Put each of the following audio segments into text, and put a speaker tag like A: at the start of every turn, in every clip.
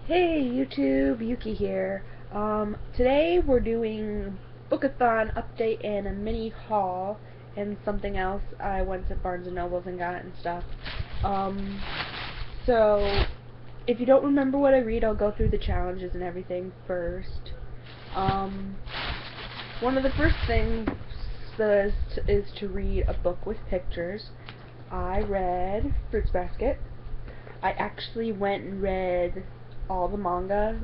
A: Hey YouTube, Yuki here. Today we're doing book-a-thon update and a mini haul and something else I went to Barnes& and Nobles and got and stuff. So if you don't remember what I read, I'll go through the challenges and everything first. One of the first things is to read a book with pictures. I read Fruits Basket. I actually went and read all the manga.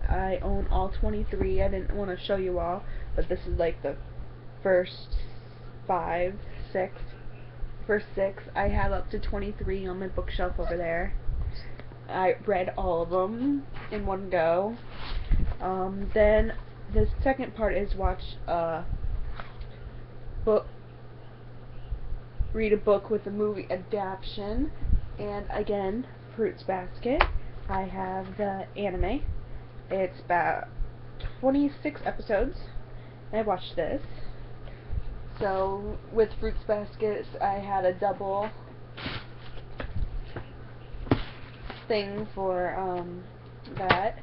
A: I own all 23. I didn't want to show you all, but this is like the first six. I have up to 23 on my bookshelf over there. I read all of them in one go. Then the second part is read a book with a movie adaptation, and again, Fruits Basket. I have the anime. It's about 26 episodes, and I watched this. So with Fruits Basket, I had a double thing for that.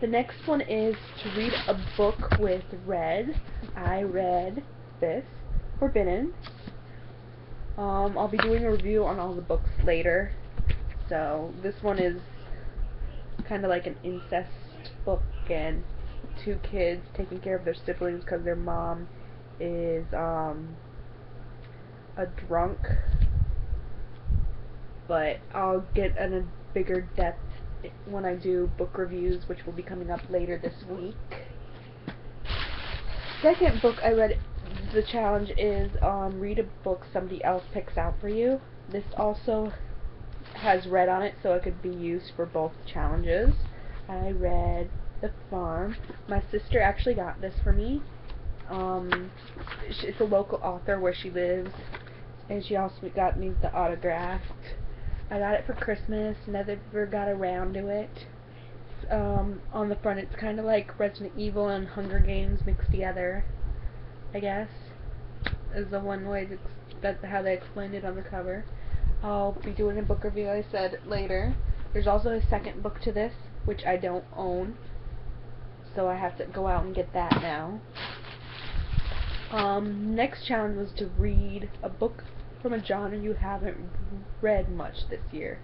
A: The next one is to read a book with Red. I read this, Forbidden. I'll be doing a review on all the books later. So this one is kind of like an incest book, and two kids taking care of their siblings because their mom is a drunk. But I'll get in a bigger depth when I do book reviews, which will be coming up later this week. Second book I read, the challenge is read a book somebody else picks out for you. This also has Red on it, so it could be used for both challenges. I read The Farm. My sister actually got this for me. It's a local author where she lives, and she also got me the autographed. I got it for Christmas, never got around to it. On the front, it's kind of like Resident Evil and Hunger Games mixed together, I guess, is the one way that's how they explained it on the cover. I'll be doing a book review, I said, later. There's also a second book to this, which I don't own, so I have to go out and get that now. Next challenge was to read a book from a genre you haven't read much this year,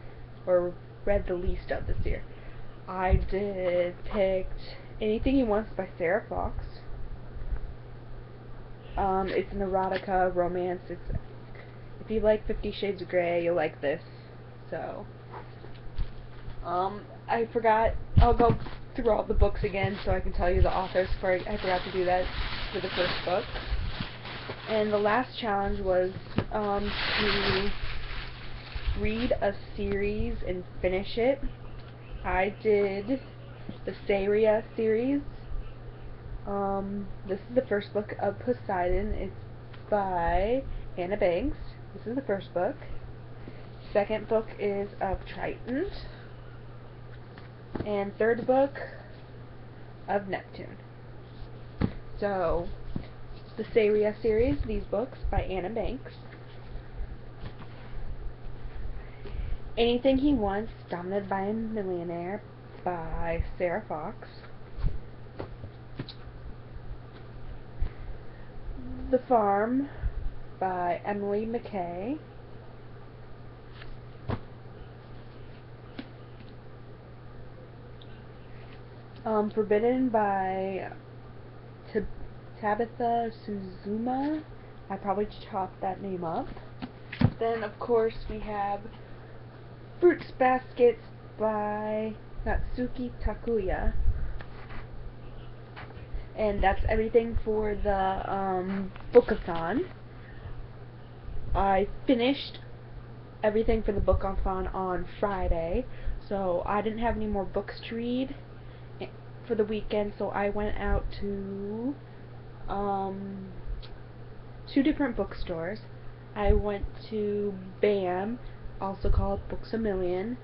A: or read the least of this year. I picked Anything He Wants by Sarah Fox. It's an erotica romance. If you like 50 Shades of Grey, you'll like this. So, I forgot. I'll go through all the books again so I can tell you the authors. I forgot to do that for the first book. And the last challenge was to read a series and finish it. I did the Saria series. This is the first book of Poseidon. It's by Anna Banks. This is the first book. Second book is of Triton. And third book of Neptune. So, the Saria series, these books by Anna Banks. Anything He Wants, Dominated by a Millionaire by Sarah Fox. The Farm by Emily McKay. Forbidden by Tabitha Suzuma. I probably chopped that name up. Then, of course, we have Fruits Baskets by Natsuki Takuya. And that's everything for the book-a-thon. I finished everything for the book-a-thon on Friday, so I didn't have any more books to read for the weekend, so I went out to two different bookstores. I went to BAM, also called Books A Million,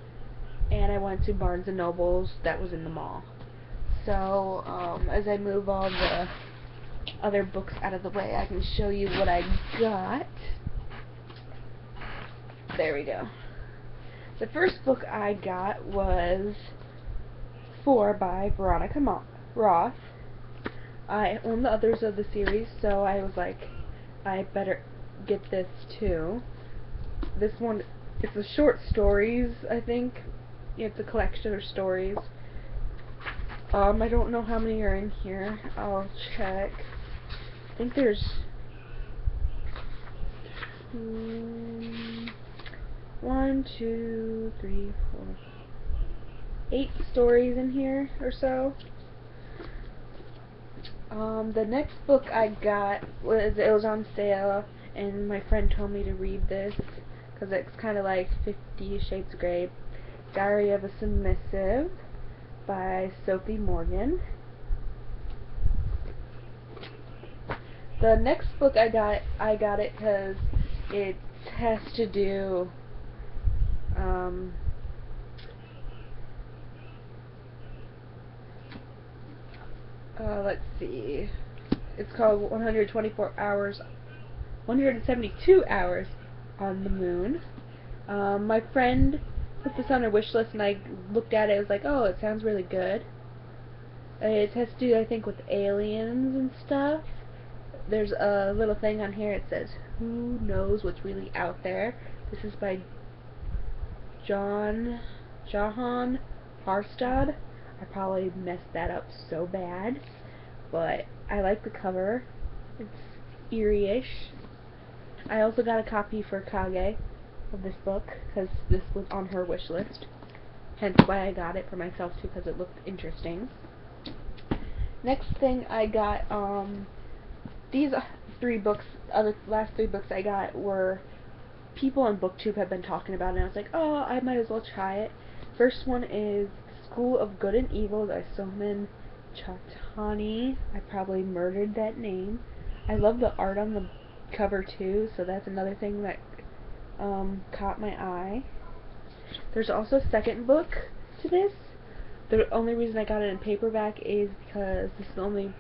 A: and I went to Barnes & Nobles that was in the mall. So, as I move all the other books out of the way, I can show you what I got. There we go. The first book I got was 4 by Veronica Roth. I own the others of the series, so I was like, I better get this too. This one, it's a short stories, I think. It's a collection of stories. I don't know how many are in here. I'll check. I think there's 1, 2, 3, 4, 8 stories in here or so. The next book I got was on sale, and my friend told me to read this because it's kind of like 50 Shades of Grey. Diary of a Submissive by Sophie Morgan. The next book I got it because it has to do let's see. It's called 172 Hours on the Moon. My friend put this on her wish list, and I looked at it. I was like, oh, it sounds really good. It has to do, I think, with aliens and stuff. There's a little thing on here. It says, "Who knows what's really out there?" This is by Jahan Harstad. I probably messed that up so bad, but I like the cover. It's eerie-ish. I also got a copy for Kage of this book because this was on her wish list. Hence why I got it for myself too, because it looked interesting. Next thing I got, these last three books I got were people on BookTube have been talking about it, and I was like, oh, I might as well try it. First one is School of Good and Evil by Soman Chautani. I probably murdered that name. I love the art on the cover too, so that's another thing that caught my eye. There's also a second book to this. The only reason I got it in paperback is because this is the only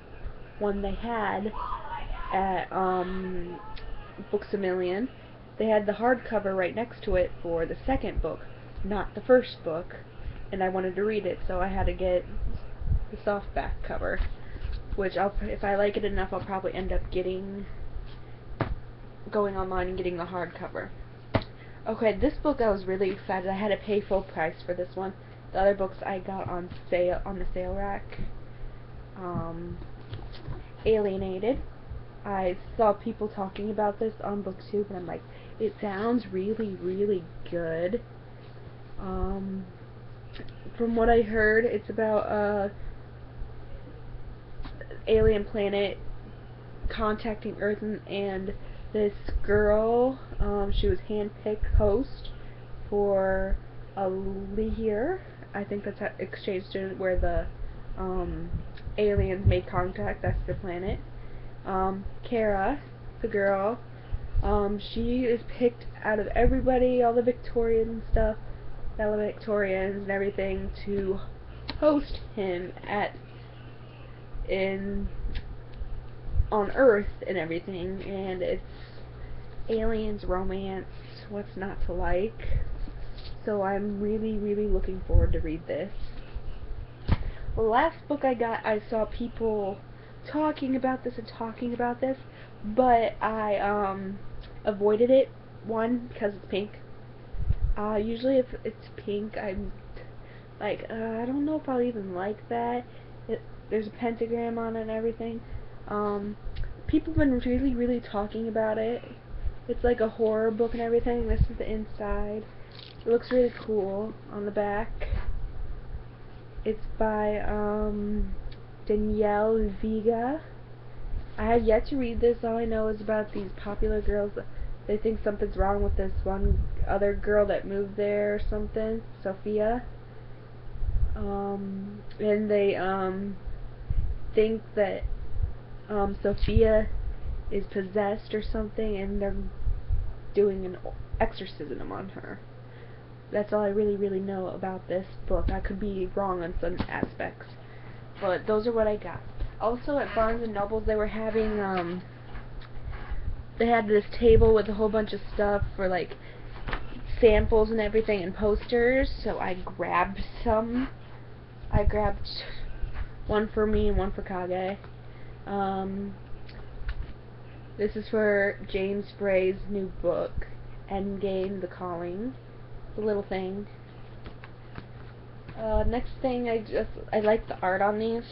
A: one they had at Books A Million. They had the hardcover right next to it for the second book, not the first book, and I wanted to read it, so I had to get the softback cover, which if I like it enough, I'll probably end up going online and getting the hardcover. Okay, this book I was really excited. I had to pay full price for this one. The other books I got on sale on the sale rack. Alienated. I saw people talking about this on BookTube, and I'm like, it sounds really, really good. From what I heard, it's about alien planet contacting Earth, and this girl, she was handpicked host for a year. I think that's how exchange student where the aliens made contact. That's the planet. Kara, the girl, she is picked out of everybody, all the Victorian stuff, valedictorians and everything, to host him on Earth and everything, and it's aliens, romance, what's not to like. So I'm really, really looking forward to read this. The last book I got, I saw people talking about this, but I avoided it. One, because it's pink. Usually if it's pink, I'm like, I don't know if I'll even like that. There's a pentagram on it and everything. People have been really, really talking about it. It's like a horror book and everything. This is the inside. It looks really cool on the back. It's by Danielle Vega. I have yet to read this. All I know is about these popular girls. They think something's wrong with this one other girl that moved there or something, Sophia. And they think that Sophia is possessed or something, and they're doing an exorcism on her. That's all I really, really know about this book. I could be wrong on some aspects, but those are what I got. Also at Barnes & Nobles, they were having, they had this table with a whole bunch of stuff for, like, samples and everything and posters, so I grabbed some I grabbed one for me and one for Kage. This is for James Bray's new book, Endgame: The Calling. It's a little thing. Next thing, I like the art on these,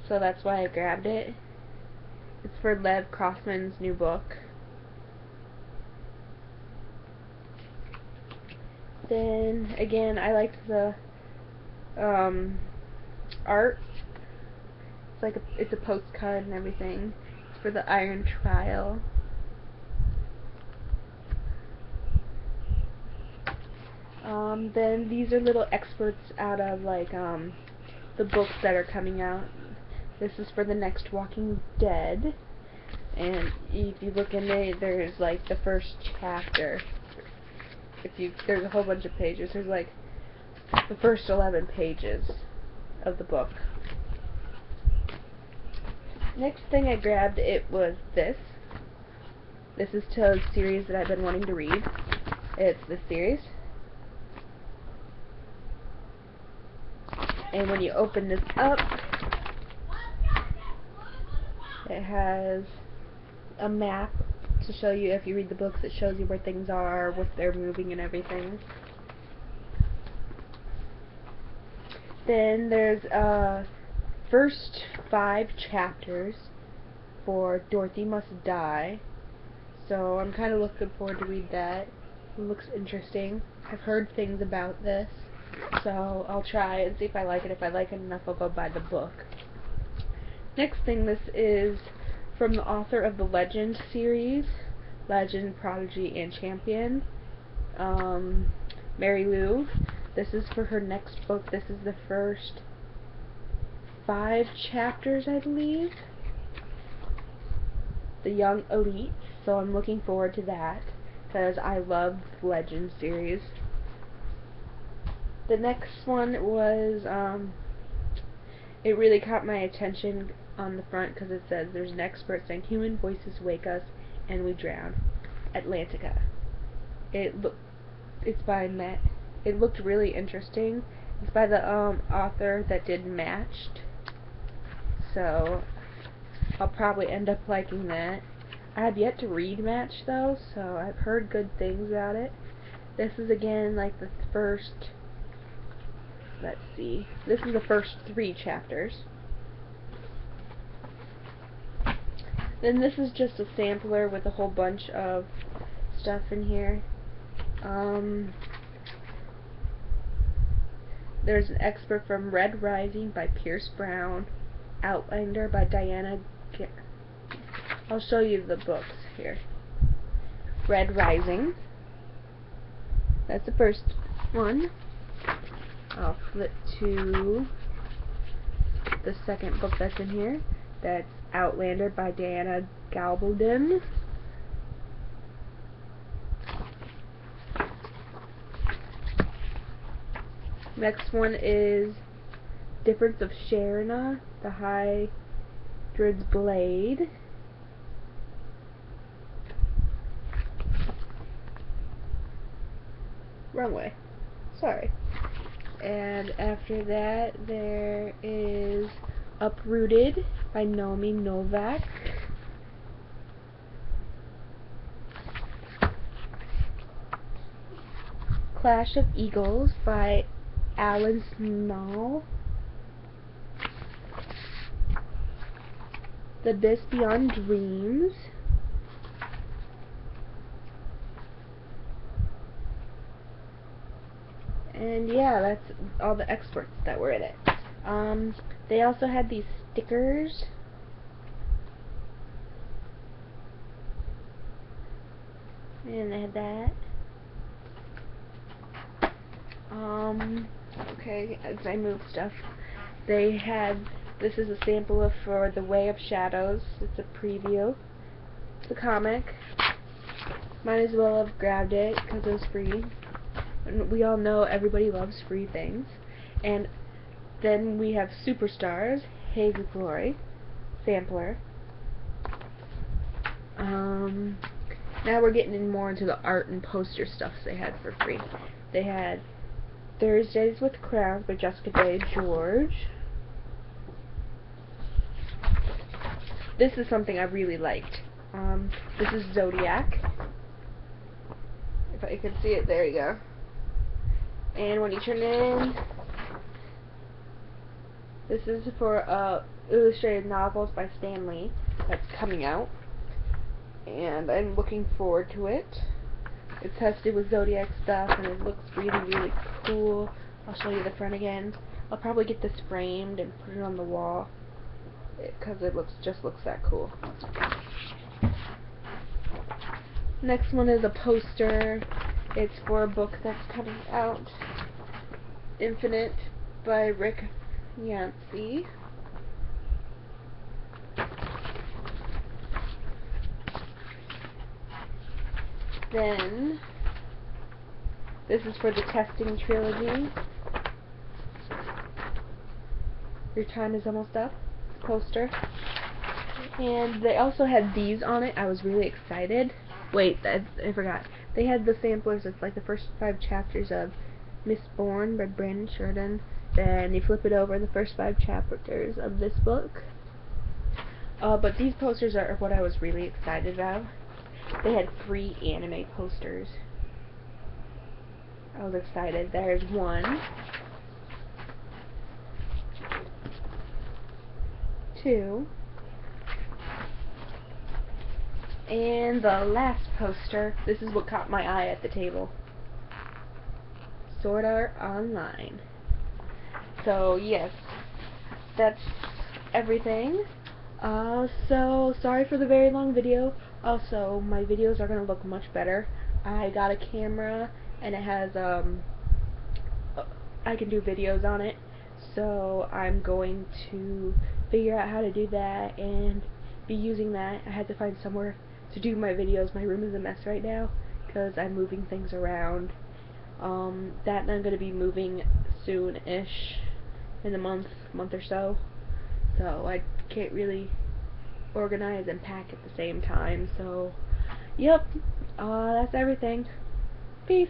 A: so that's why I grabbed it. It's for Lev Crossman's new book. Then again, I liked the art. It's a postcard and everything. It's for the Iron Trial. Then these are little excerpts out of the books that are coming out. This is for the next Walking Dead, and if you look in there, there's like the first chapter. There's a whole bunch of pages. There's like the first 11 pages of the book. Next thing I grabbed, it was this. This is to a series that I've been wanting to read. It's this series. And when you open this up, it has a map to show you, if you read the books, it shows you where things are, what they're moving and everything. Then there's first 5 chapters for Dorothy Must Die. So I'm kind of looking forward to read that. It looks interesting. I've heard things about this, so I'll try and see if I like it. If I like it enough, I'll go buy the book. Next thing, this is from the author of the Legend series, Legend, Prodigy, and Champion, Mary Lou. This is for her next book. This is the first 5 chapters, I believe. The Young Elite. So I'm looking forward to that, because I love the Legend series. The next one was, it really caught my attention on the front because it says, there's an expert saying human voices wake us and we drown. Atlantica. It's by Matt. It looked really interesting. It's by the author that did Matched. So I'll probably end up liking that. I have yet to read Match though, so I've heard good things about it. This is again like the first, let's see, this is the first 3 chapters. Then this is just a sampler with a whole bunch of stuff in here. There's an excerpt from Red Rising by Pierce Brown, Outlander by Diana I'll show you the books here. Red Rising. That's the first one. I'll flip to the second book that's in here. That's Outlander by Diana Gabaldon. Next one is Difference of Sharina, the Hydrid's Blade. Wrong way. Sorry. And after that, there is Uprooted by Naomi Novak. Clash of Eagles by Alan Small. The Abyss Beyond Dreams. And yeah, that's all the experts that were in it. They also had these stickers. And they had that. Okay, as I move stuff, they had, this is a sample for The Way of Shadows. It's a preview. The comic. Might as well have grabbed it because it was free. And we all know everybody loves free things. And then we have Superstars, Haze of Glory, sampler. Now we're getting in more into the art and poster stuff they had for free. They had Thursdays with Crowns by Jessica Day George. This is something I really liked. This is Zodiac. If I can see it, there you go. And when you turn it in, this is for illustrated novels by Stan Lee that's coming out, and I'm looking forward to it. It has to do with Zodiac stuff, and it looks really, really cool. I'll show you the front again. I'll probably get this framed and put it on the wall because it just looks that cool. Next one is a poster. It's for a book that's coming out, Infinite by Rick Yancey. Then this is for the Testing Trilogy. Your Time Is Almost Up poster. And they also had these on it. I was really excited. Wait, I forgot. They had the samplers. It's like the first 5 chapters of Mistborn by Brandon Sheridan. Then you flip it over, the first 5 chapters of this book. But these posters are what I was really excited about. They had 3 anime posters. I was excited. There's 1, 2, and the last poster. This is what caught my eye at the table. Sword Art Online. So yes, that's everything. So sorry for the very long video. Also, my videos are gonna look much better. I got a camera and it has I can do videos on it. So I'm going to figure out how to do that and be using that. I had to find somewhere to do my videos. My room is a mess right now because I'm moving things around. That and I'm gonna be moving soon-ish, in a month or so. So I can't really organize and pack at the same time. So, yep, that's everything. Peace.